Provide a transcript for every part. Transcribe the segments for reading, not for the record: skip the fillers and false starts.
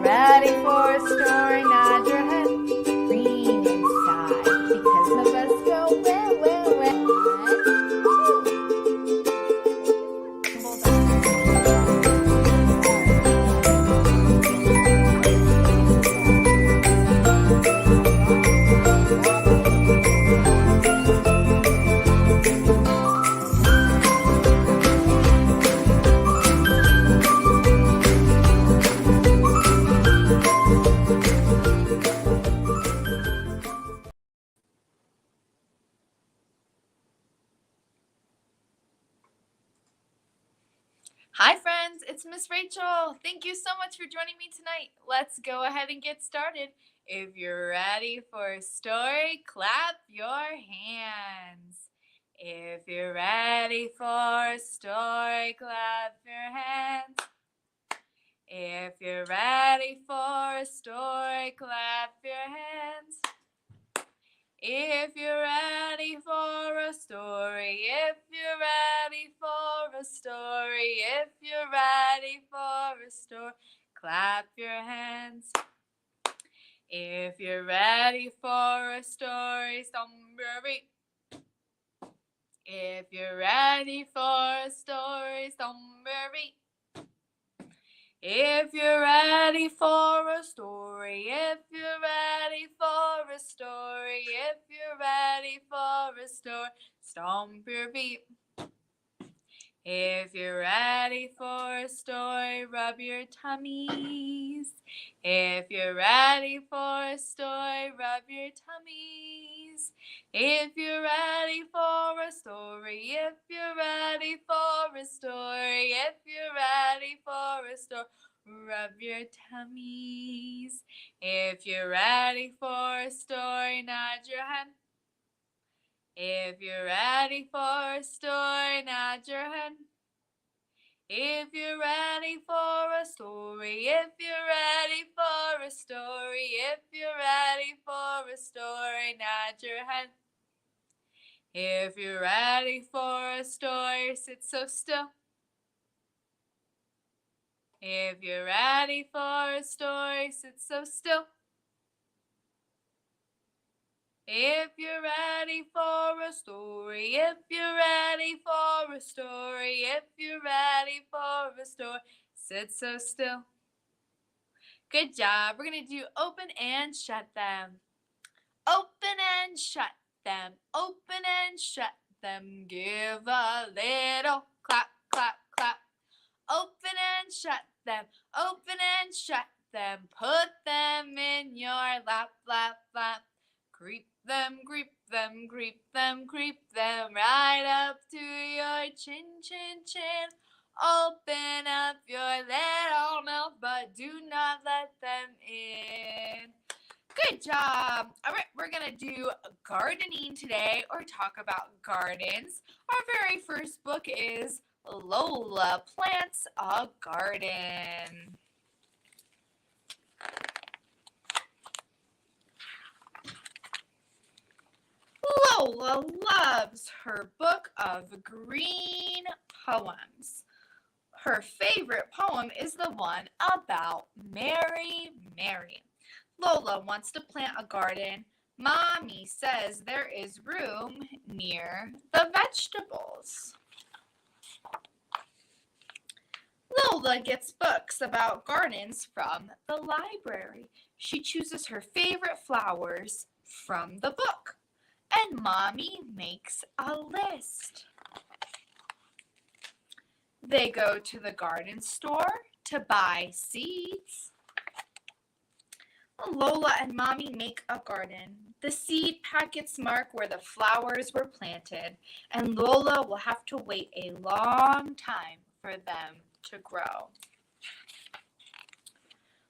ready for a story, nod your head. Green inside, because the bus go where, where, where. Hi friends, it's Miss Rachel. Thank you so much for joining me tonight. Let's go ahead and get started. If you're ready for a story, clap your hands. If you're ready for a story, clap your hands. If you're ready for a story, clap your hands. If you're ready for a story, if you're ready for a story, if you're ready for a story, clap your hands. If you're ready for a story, somebody. If you're ready for a story, somebody. If you're ready for a story, if you're ready for a story, if you're ready for a story, stomp your feet. If you're ready for a story, rub your tummies. If you're ready for a story, rub your tummies. If you're ready for a story, if you're ready for a story, if you're ready for a story, rub your tummies. If you're ready for a story, nod your head. If you're ready for a story, nod your head. If you're ready for a story, if you're ready for a story, if you're ready for a story, nod your head. If you're ready for a story, sit so still. If you're ready for a story, sit so still. If you're ready for a story, if you're ready for a story, if you're ready for a story, sit so still. Good job. We're going to do open and shut them. Open and shut them. Open and shut them. Give a little clap, clap, clap. Open and shut them. Open and shut them. Put them in your lap, lap, lap. Creep them, creep them, creep them, creep them right up to your chin, chin, chin. Open up your little mouth, but do not let them in. Good job. All right, we're going to do gardening today, or talk about gardens. Our very first book is Lola Plants a Garden. Lola loves her book of green poems. Her favorite poem is the one about Mary, Mary. Lola wants to plant a garden. Mommy says there is room near the vegetables. Lola gets books about gardens from the library. She chooses her favorite flowers from the book. And Mommy makes a list. They go to the garden store to buy seeds. Lola and Mommy make a garden. The seed packets mark where the flowers were planted, and Lola will have to wait a long time for them to grow.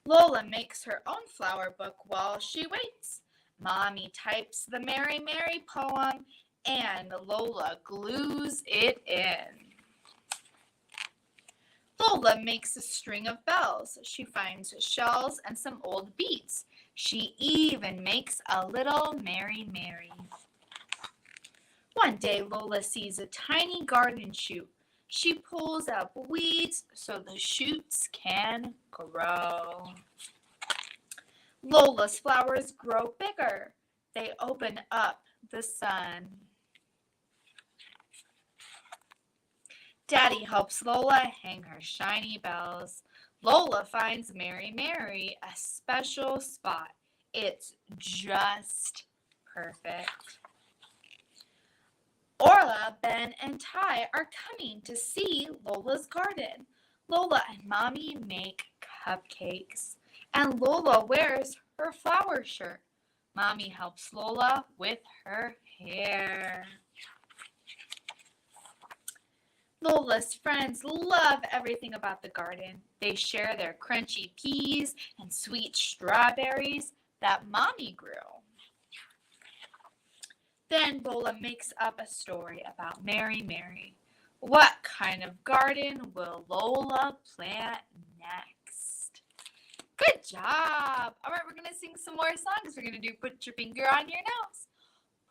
Lola makes her own flower book while she waits. Mommy types the Mary, Mary poem, and Lola glues it in. Lola makes a string of bells. She finds shells and some old beads. She even makes a little Mary, Mary. One day, Lola sees a tiny garden shoot. She pulls out weeds so the shoots can grow. Lola's flowers grow bigger. They open up the sun. Daddy helps Lola hang her shiny bells. Lola finds Mary Mary a special spot. It's just perfect. Orla, Ben, and Ty are coming to see Lola's garden. Lola and Mommy make cupcakes, and Lola wears her flower shirt. Mommy helps Lola with her hair. Lola's friends love everything about the garden. They share their crunchy peas and sweet strawberries that Mommy grew. Then Lola makes up a story about Mary Mary. What kind of garden will Lola plant next? Good job! All right, we're going to sing some more songs. We're going to do Put Your Finger on Your Nose.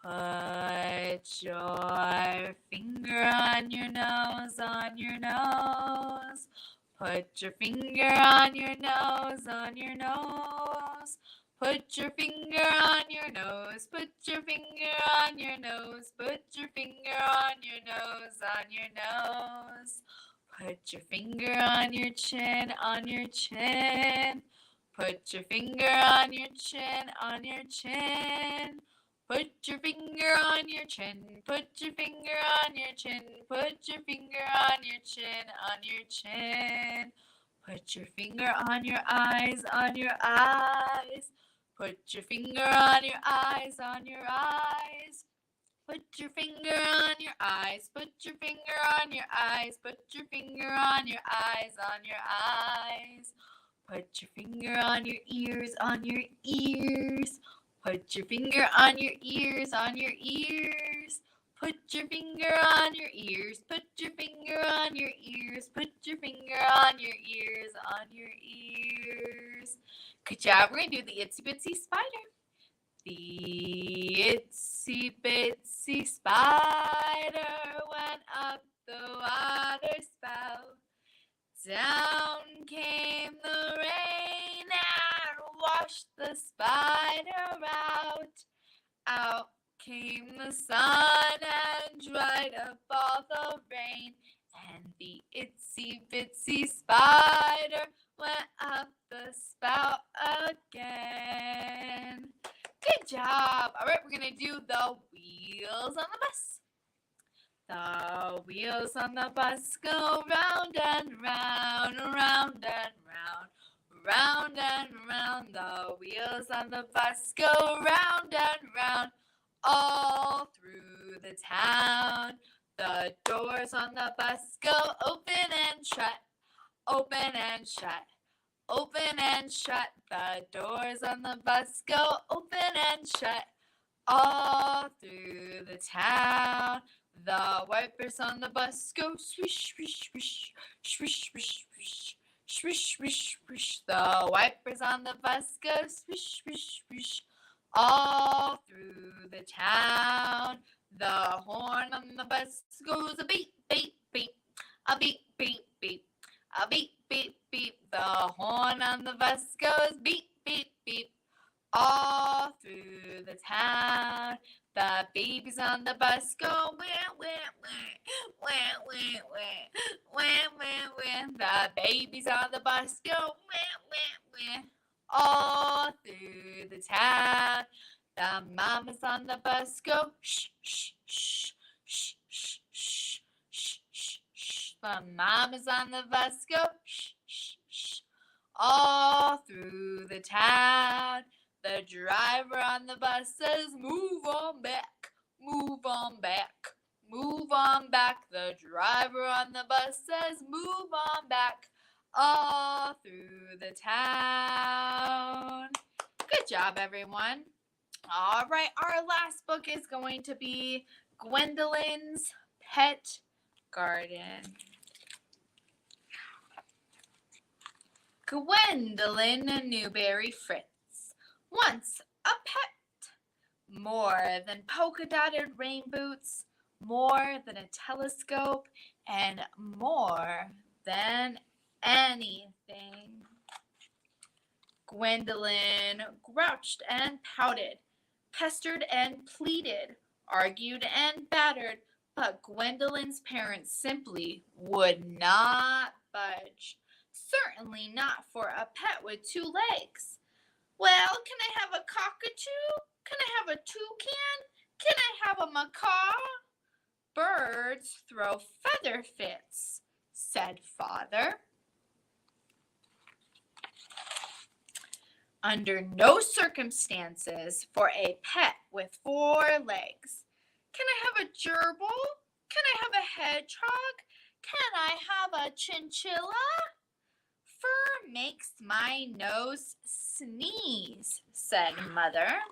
Put your finger on your nose, on your nose. Put your finger on your nose, on your nose. Put your finger on your nose, put your finger on your nose, put your finger on your nose, on your nose. Put your finger on your chin, on your chin. Put your finger on your chin, on your chin. Put your finger on your chin, put your finger on your chin, put your finger on your chin, on your chin. Put your finger on your eyes, on your eyes. Put your finger on your eyes, on your eyes. Put your finger on your eyes, put your finger on your eyes, put your finger on your eyes, on your eyes. Put your finger on your ears, on your ears. Put your finger on your ears, on your ears. Put your finger on your ears, put your finger on your ears, put your finger on your ears, on your ears. Good job. We're going to do the itsy bitsy spider. The itsy bitsy spider went up the water spout. Down came the rain and washed the spider out. Out came the sun and dried up all the rain. And the itsy bitsy spider went up the spout again. Good job. All right, we're going to do the wheels on the bus. The wheels on the bus go round and round, round and round, round and round. The wheels on the bus go round and round, all through the town. The doors on the bus go open and shut, open and shut, open and shut. The doors on the bus go open and shut, all through the town. The wipers on the bus go swish, swish, swish, swish, swish, swish, swish, swish, swish. The wipers on the bus go swish, swish, swish, all through the town. The horn on the bus goes a beep, beep, beep, a beep, beep, beep, a beep, beep, beep. The horn on the bus goes beep, beep, beep, all through the town. The babies on the bus go wah, wah, wah, wah, wah, wah, wah, wah, wah. The babies on the bus go wah, wah, wah, all through the town. The mamas on the bus go shh, shh, shh, shh, shh, shh, shh, shh, shh. The mamas on the bus go shh, shh, shh, all through the town. The driver on the bus says, move on back, move on back, move on back. The driver on the bus says, move on back, all through the town. Good job, everyone. All right, our last book is going to be Gwendolyn's Pet Garden. Gwendolyn Newberry Fritz. Once a pet, more than polka-dotted rain boots, more than a telescope, and more than anything. Gwendolyn grouched and pouted, pestered and pleaded, argued and battered, but Gwendolyn's parents simply would not budge. Certainly not for a pet with 2 legs. Well, can I have a cockatoo? Can I have a toucan? Can I have a macaw? Birds throw feather fits, said father. Under no circumstances for a pet with 4 legs. Can I have a gerbil? Can I have a hedgehog? Can I have a chinchilla? Fur makes my nose sneeze, said mother.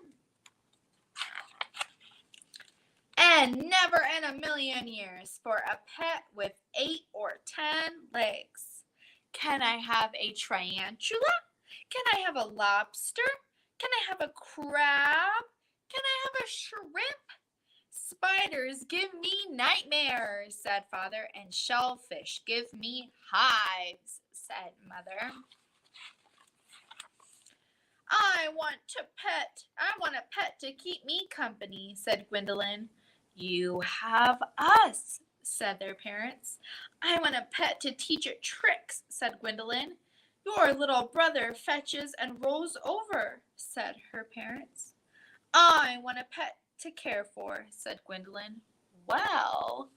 And never in a million years for a pet with 8 or 10 legs. Can I have a tarantula? Can I have a lobster? Can I have a crab? Can I have a shrimp? Spiders give me nightmares, said father, and shellfish give me hives, said mother. I want a pet to keep me company, said Gwendolyn. You have us, said their parents. I want a pet to teach it tricks, said Gwendolyn. Your little brother fetches and rolls over, said her parents. I want a pet to care for, said Gwendolyn. Well,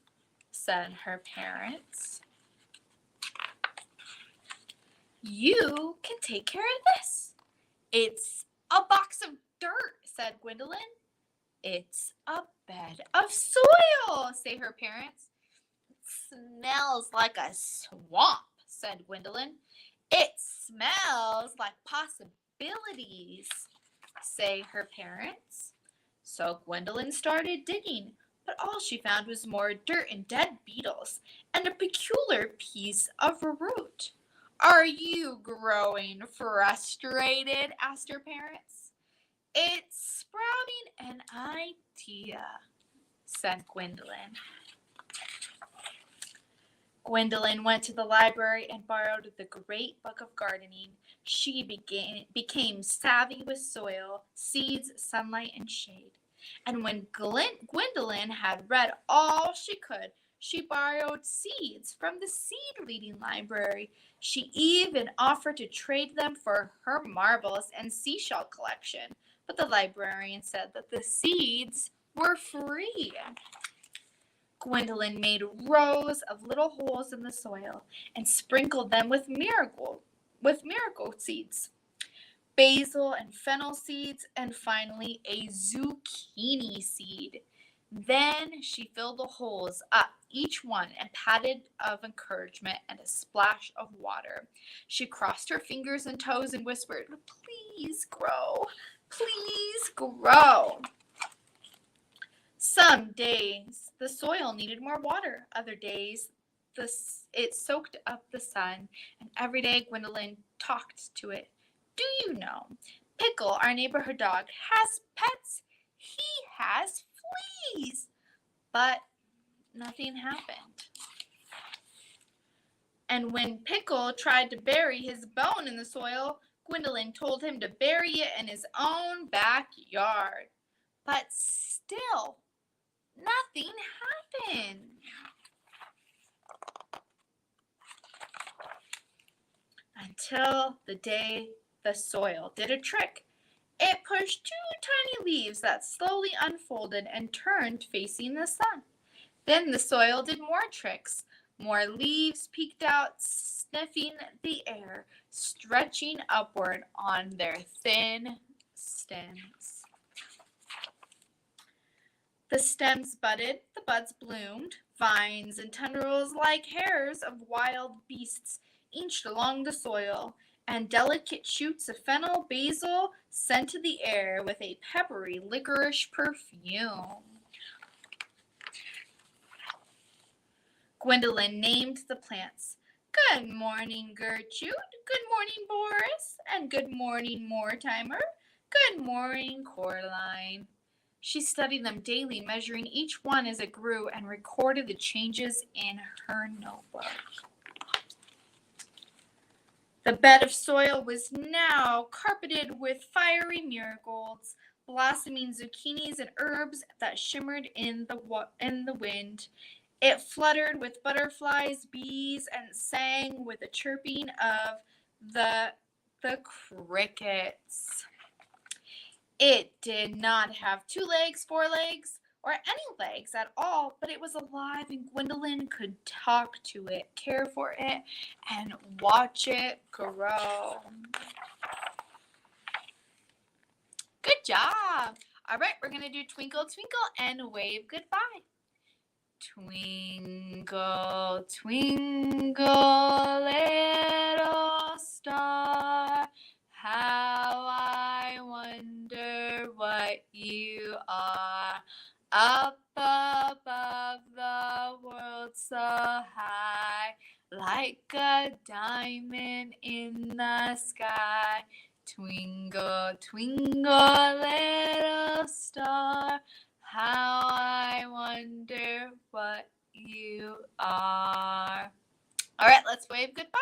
said her parents, you can take care of this. It's a box of dirt, said Gwendolyn. It's a bed of soil, say her parents. It smells like a swamp, said Gwendolyn. It smells like possibilities, say her parents. So Gwendolyn started digging, but all she found was more dirt and dead beetles and a peculiar piece of root. Are you growing frustrated? Asked her parents. It's sprouting an idea, said Gwendolyn. Gwendolyn went to the library and borrowed the Great Book of Gardening. She became savvy with soil, seeds, sunlight, and shade. And when Gwendolyn had read all she could, she borrowed seeds from the seed-reading library. She even offered to trade them for her marbles and seashell collection. But the librarian said that the seeds were free. Gwendolyn made rows of little holes in the soil and sprinkled them with miracle seeds, basil and fennel seeds, and finally a zucchini seed. Then she filled the holes up, each one, and patted of encouragement and a splash of water. She crossed her fingers and toes and whispered, "Please grow, please grow." Some days the soil needed more water. Other days it soaked up the sun. And every day Gwendolyn talked to it. Do you know, Pickle, our neighborhood dog, has pets. He has fleas. But nothing happened. And when Pickle tried to bury his bone in the soil, Gwendolyn told him to bury it in his own backyard. But still, nothing happened. Until the day the soil did a trick. It pushed 2 tiny leaves that slowly unfolded and turned facing the sun. Then the soil did more tricks. More leaves peeked out, sniffing the air, stretching upward on their thin stems. The stems budded, the buds bloomed, vines and tendrils like hairs of wild beasts inched along the soil, and delicate shoots of fennel basil scented the air with a peppery licorice perfume. Gwendolyn named the plants. Good morning, Gertrude. Good morning, Boris. And good morning, Mortimer. Good morning, Coraline. She studied them daily, measuring each one as it grew and recorded the changes in her notebook. The bed of soil was now carpeted with fiery marigolds, blossoming zucchinis and herbs that shimmered in the wind. It fluttered with butterflies, bees, and sang with the chirping of the crickets. It did not have 2 legs, 4 legs, or any legs at all, but it was alive, and Gwendolyn could talk to it, care for it, and watch it grow. Good job. All right, we're going to do Twinkle, Twinkle, and wave goodbye. Twinkle, twinkle, little star, how I wonder what you are. Up above the world so high, like a diamond in the sky. Twinkle, twinkle, little star, how I wonder what you are. All right, let's wave goodbye.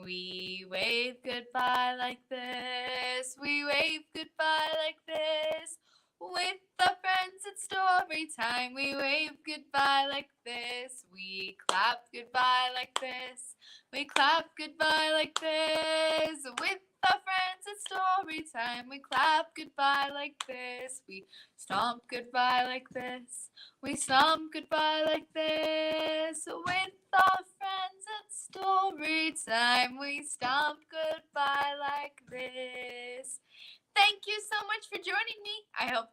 We wave goodbye like this. We wave goodbye like this. With the friends at story time, we wave goodbye like this. We clap goodbye like this. We clap goodbye like this. With the friends at story time, we clap goodbye like this. We stomp goodbye like this. We stomp goodbye like this. With the friends at story time, we stomp goodbye like this. Thank you so much for joining me. I hope